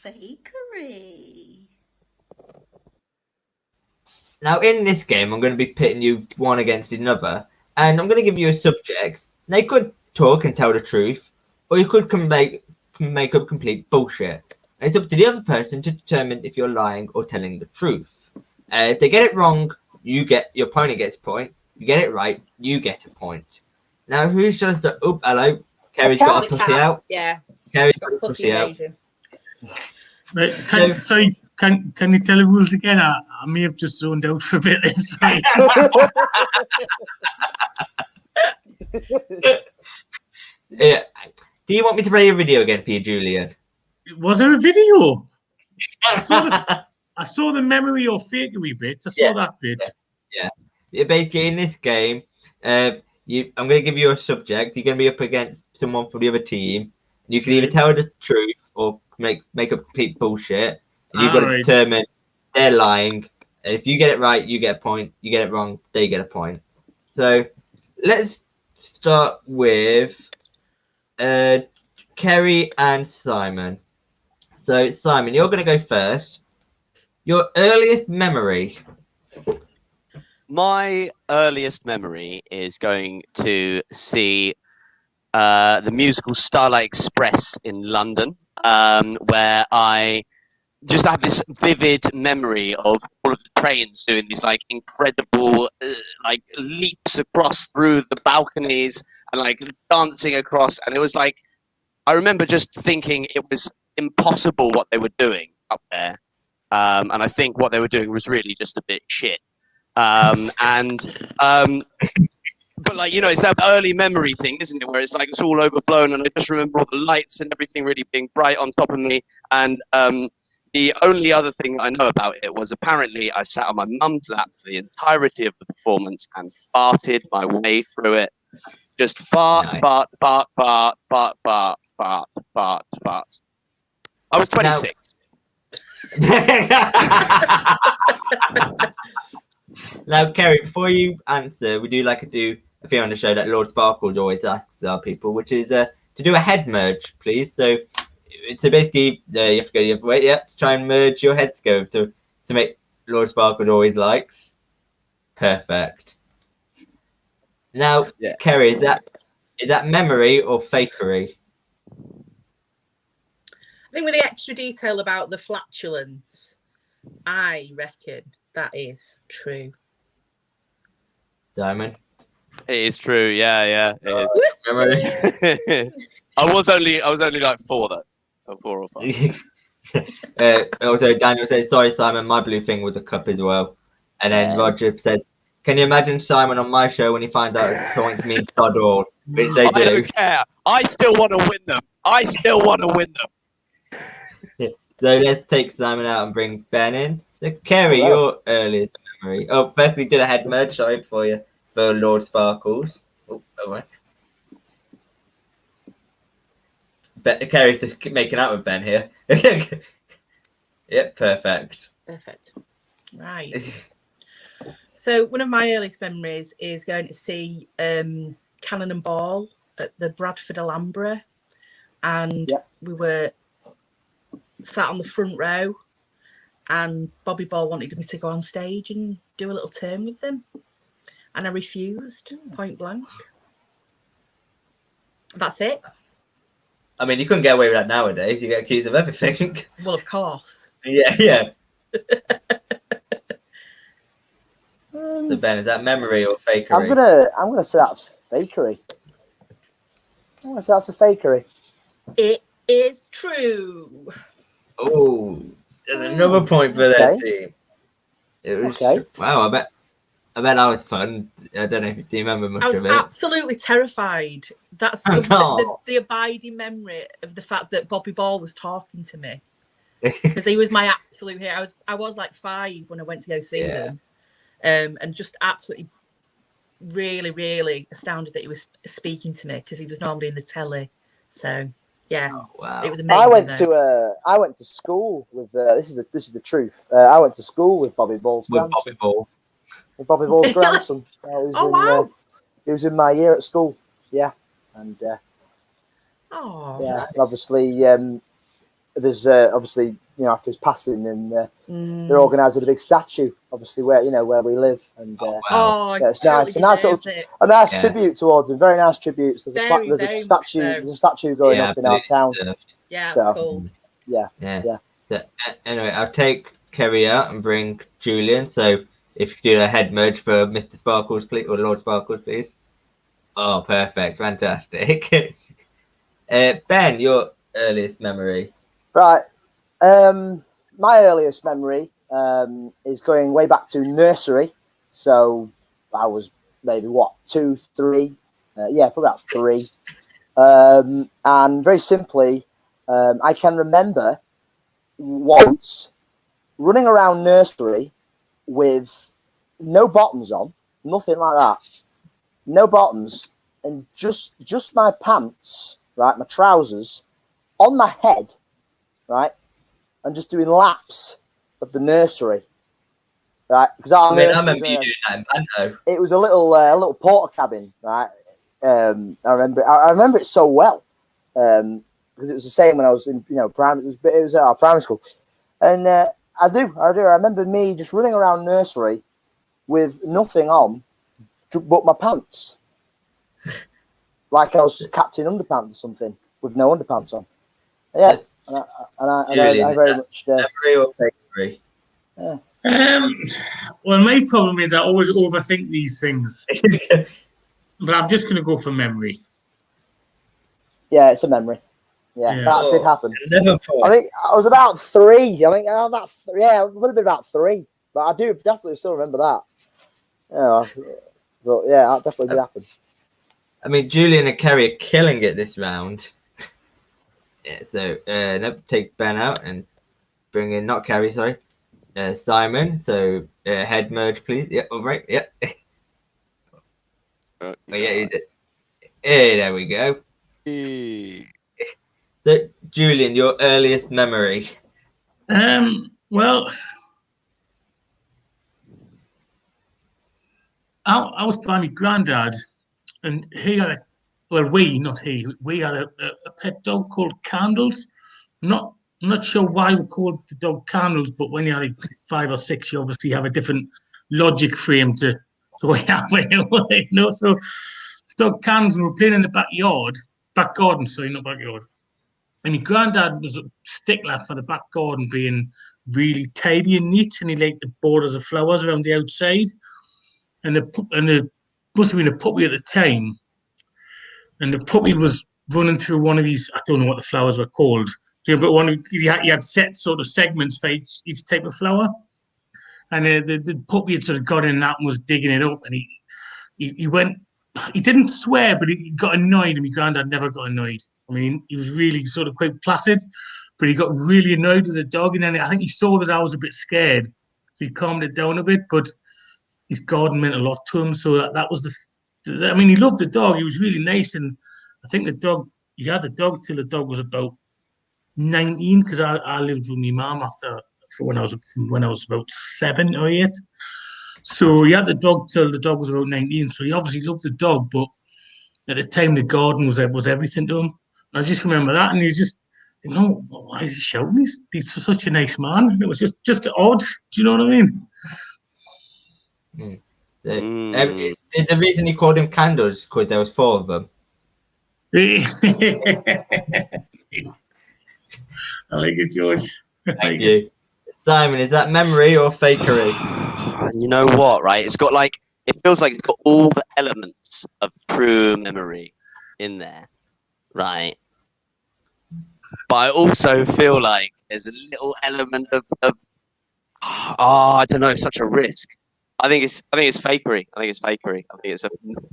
fakery. Now, in this game, I'm going to be pitting you one against another, and I'm going to give you a subject. Now, you could talk and tell the truth, or you could make up complete bullshit. And it's up to the other person to determine if you're lying or telling the truth. If they get it wrong, your opponent gets a point. If you get it right, you get a point. Now, who shall I start? Oh, hello. Kerry's got a pussy out. Yeah. Kerry's got a pussy out. Right, can you tell the rules again? I may have just zoned out for a bit there. Sorry. Yeah. Do you want me to play a video again for you, Julian? Was there a video? I saw the memory or fakery bit. I saw that bit. Yeah. Basically, in this game, I'm going to give you a subject. You're going to be up against someone from the other team. You can either tell the truth or make up complete bullshit. And you've got to determine they're lying. And if you get it right, you get a point. You get it wrong, they get a point. So let's start with Kerry and Simon. So Simon, you're going to go first. Your earliest memory. My earliest memory is going to see the musical Starlight Express in London, where I just have this vivid memory of all of the trains doing these like incredible like leaps across through the balconies and like dancing across, and it was like I remember just thinking it was impossible what they were doing up there, and I think what they were doing was really just a bit shit. But like, you know, it's that early memory thing, isn't it? Where it's like it's all overblown, and I just remember all the lights and everything really being bright on top of me. And the only other thing I know about it was apparently I sat on my mum's lap for the entirety of the performance and farted my way through it. Just fart. I was 26. Now, Kerry, before you answer, we do like to do a thing on the show that Lord Sparkles always asks our people, which is to do a head merge, please. So basically, you have to go the other way, to try and merge your heads together to make Lord Sparkles always likes. Perfect. Now, Kerry, is that memory or fakery? I think with the extra detail about the flatulence, I reckon that is true. Simon? It is true, yeah, it is. Memory? I was only like 4 though. 4 or 5. Also, Daniel says, sorry, Simon, my blue thing was a cup as well. And then Roger says, can you imagine Simon on my show when he finds out points means sod all? Which they do. I don't care. I still want to win them. So let's take Simon out and bring Ben in. So Kerry, your earliest memory. Oh, firstly, did a head merge, sorry, for Lord Sparkles. Oh, right. Kerry's just making out with Ben here. Yep, perfect. Right. So one of my earliest memories is going to see Cannon and Ball at the Bradford Alhambra, and we were sat on the front row, and Bobby Ball wanted me to go on stage and do a little turn with them, and I refused point blank. That's it. I mean, you couldn't get away with that nowadays. You get accused of everything. Well, of course. Yeah. So Ben, is that memory or fakery? I'm gonna say that's fakery. I'm gonna say that's a fakery. It is true. Oh, there's another point for that team. It was wow. I bet that was fun. I don't know if you remember much of it. I was absolutely terrified. That's the abiding memory of the fact that Bobby Ball was talking to me, because he was my absolute hero. I was like 5 when I went to go see them, and just absolutely, really, really astounded that he was speaking to me, because he was normally in the telly. So yeah, it was amazing. I went to school with this is the truth. I went to school with Bobby Ball's grandson. Bobby Ball. With Bobby Ball's grandson. Wow! He was in my year at school. Yeah, and and obviously there's obviously after his passing, and they're organising a big statue, obviously where we live, and it's nice, and that's a nice tribute towards him. Very nice tributes. There's a statue going up in our town. Yeah, that's cool. Yeah. So anyway, I'll take Kerry out and bring Julian. So if you could do a head merge for Mr. Sparkles, please, or Lord Sparkles, please. Oh, perfect, fantastic. Ben, your earliest memory. Right. My earliest memory is going way back to nursery. So I was maybe 2, 3. Probably about 3. And very simply, I can remember once running around nursery with no bottoms on, nothing like that, no bottoms, and just my pants, right, my trousers on my head, right, and just doing laps of the nursery, right, because I remember you doing that in Banto. It was a little porter cabin, right. I remember it so well, because it was the same when I was in primary. It was at our primary school, and I do. I remember me just running around nursery with nothing on but my pants, like I was just Captain Underpants or something, with no underpants on. Yeah, and I very much memory or fakery. Yeah. Well, my problem is I always overthink these things, but I'm just going to go for memory. Yeah, it's a memory. Yeah, that did happen. I think I was about 3. I think it would have been about 3. But I do definitely still remember that. But yeah, that definitely did happen. I mean, Julian and Kerry are killing it this round. Yeah, so take Ben out and bring in, not Kerry, sorry, Simon. So head merge, please. Yeah, all right. Yeah. Oh yeah, you did. Hey, there we go. Hey. So, Julian, your earliest memory? Well, I was by my granddad, and he had we had a pet dog called Candles. I'm not sure why we called the dog Candles, but when you're like 5 or 6, you obviously have a different logic frame to what you have when you're So, this dog Candles, we were playing in the back garden, sorry, not backyard. And my granddad was a stickler for the back garden being really tidy and neat, and he liked the borders of flowers around the outside. And the must have been a puppy at the time, and the puppy was running through one of these. I don't know what the flowers were called, but he had set sort of segments for each type of flower, and the puppy had sort of got in that and was digging it up, and he went. He didn't swear, but he got annoyed, and my granddad never got annoyed. I mean, he was really sort of quite placid, but he got really annoyed with the dog, and then I think he saw that I was a bit scared, so he calmed it down a bit. But his garden meant a lot to him, so that was I mean, he loved the dog. He was really nice, and I think he had the dog till the dog was about 19, because I lived with my mum when I was about 7 or 8. So he had the dog till the dog was about 19. So he obviously loved the dog, but at the time the garden was everything to him. And I just remember that, and he just, why is he shouting? He's such a nice man. And it was just odd. Do you know what I mean? So, the reason he called him Candles because there was 4 of them. I like it, George. Thank you. Simon, is that memory or fakery? You know what, right? It's got like, it feels like it's got all the elements of true memory in there, right? But I also feel like there's a little element of I don't know, it's such a risk. I think it's fakery. I think it's a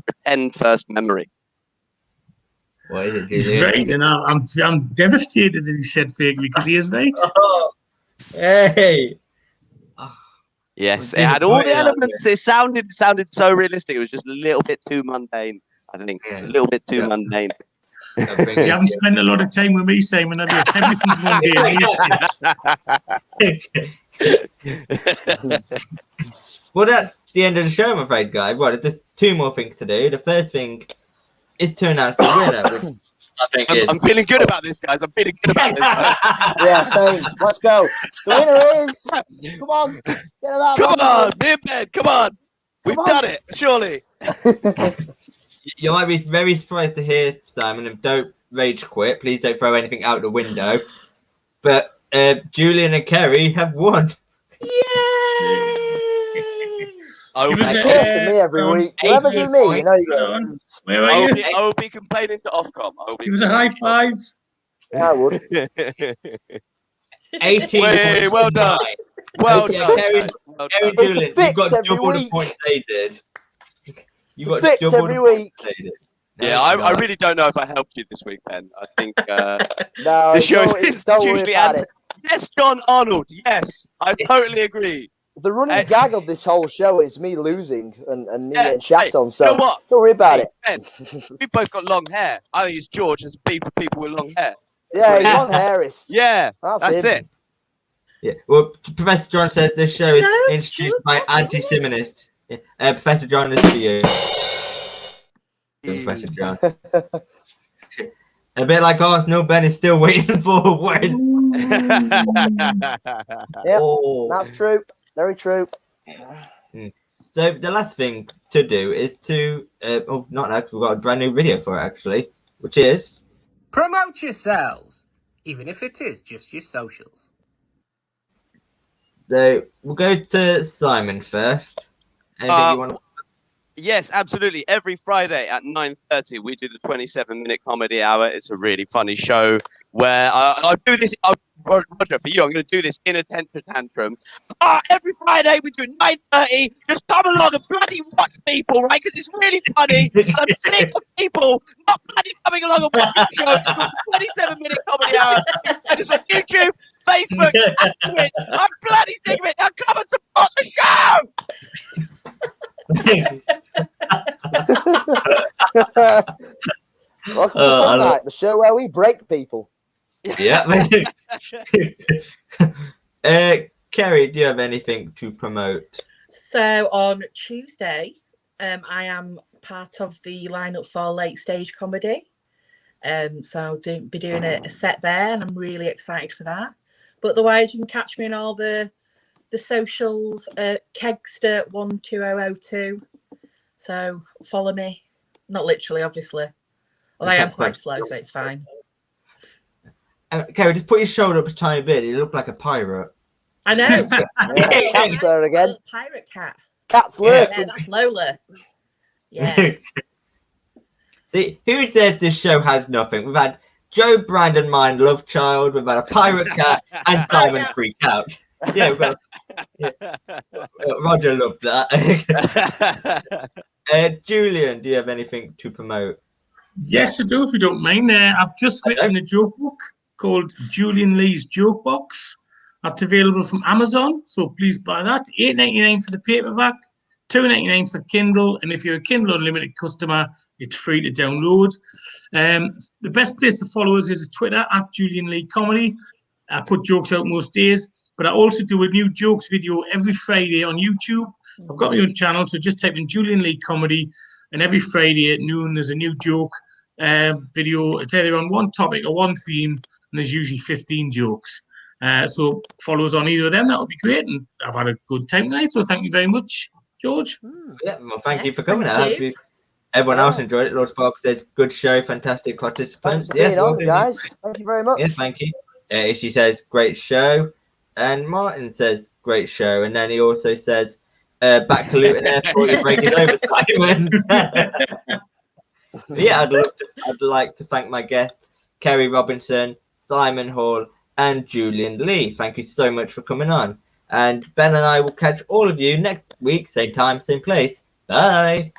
pretend first memory. What is it, He's Julian? right, and I'm devastated that he said fakery because he is right. Oh, hey. Yes, it had all the elements. It sounded so realistic. It was just a little bit too mundane. I think a little bit too mundane. You haven't spent a lot of time with me, Simon, have you? Everything's mundane. Well, that's the end of the show, I'm afraid, guys. Well, there's just 2 more things to do. The first thing is to announce the winner, which I think I'm feeling good about this, guys. I'm feeling good about this. Yeah, same. Let's go. The winner is. Come on. Get it out. Come on, me and Ben. Come on. We've done it, surely. You might be very surprised to hear, Simon, and don't rage quit. Please don't throw anything out the window. But Julian and Kerry have won. Yay! I cursing me every week. Whoever's with me, you know you get. Where are you? I will be complaining to Ofcom. Give us a high five. Yeah, I would. 18 Way, well done. Well done. Kerry, Julian, you've got double the points they did. You got fix double every the week. points they did. Yeah, I really don't know if I helped you this week, Ben. I think no, the show is institutionally answered. Yes, John Arnold. Yes, I totally agree. The running gag of this whole show is me losing and me getting shat on. So you know what? Don't worry about it. Ben, we've both got long hair. I think it's George has beef with people with long hair. Yeah, he's long hairist. Yeah, that's it. Yeah. Well, Professor John said this show is introduced by anti-Seminists. Professor John, this is for you. Professor John. A bit like Arsenal, Ben is still waiting for a win. Yeah, that's true. Very true. So the last thing to do is to not now, we've got a brand new video for it actually, which is promote yourselves, even if it is just your socials. So we'll go to Simon first. Anything you want to... Yes, absolutely. Every Friday at 9:30, we do the 27-minute comedy hour. It's a really funny show where I do this. Roger, for you, I'm going to do this in a tantrum. Every Friday we do 9:30. Just come along and bloody watch people, right? Because it's really funny. I'm sick of people not bloody coming along and watching the show. It's called 27-minute comedy hour. It's on YouTube, Facebook, and Twitch. I'm bloody sick of it. Now come and support the show. Welcome to FunNight, the show where we break people. Yeah. Kerry, do you have anything to promote? So on Tuesday, I am part of the lineup for late stage comedy. So I'll be doing a set there, and I'm really excited for that. But otherwise, you can catch me on all the socials, Kegster12002. So follow me. Not literally, obviously. Although I am quite slow, so it's fine. Kerry, just put your shoulder up a tiny bit. You look like a pirate. I know. Cat's there again. Pirate cat. Cat's lurking. Yeah, that's Lola. Yeah. See, who said this show has nothing? We've had Joe Brandon Mine Love Child, we've had a pirate cat, and Simon Freak Out. Yeah, we've got Roger loved that. Julian, do you have anything to promote? Yes, I do, if you don't mind. I've just written a joke book called Julian Lee's Joke Box. That's available from Amazon, so please buy that. $8.99 for the paperback, $2.99 for Kindle, and if you're a Kindle Unlimited customer, it's free to download. The best place to follow us is Twitter at Julian Lee Comedy. I put jokes out most days, but I also do a new jokes video every Friday on YouTube. I've got my own channel, so just type in Julian Lee Comedy, and every Friday at noon there's a new joke video. It's either on one topic or one theme, and there's usually 15 jokes. So follow us on either of them. That would be great. And I've had a good time tonight, so thank you very much, George. Yeah, well, thank you for coming. I Everyone else enjoyed it. Lord Sparkle says, good show, fantastic participants. Thanks for being on, guys. Thank you very much. Yes, thank you. She says, great show. And Martin says, great show. And then he also says, back to Luton Airport, your break is over, Simon. Yeah, I'd like to thank my guests, Kerry Robinson, Simon Hall, and Julian Lee. Thank you so much for coming on. And Ben and I will catch all of you next week, same time, same place. Bye.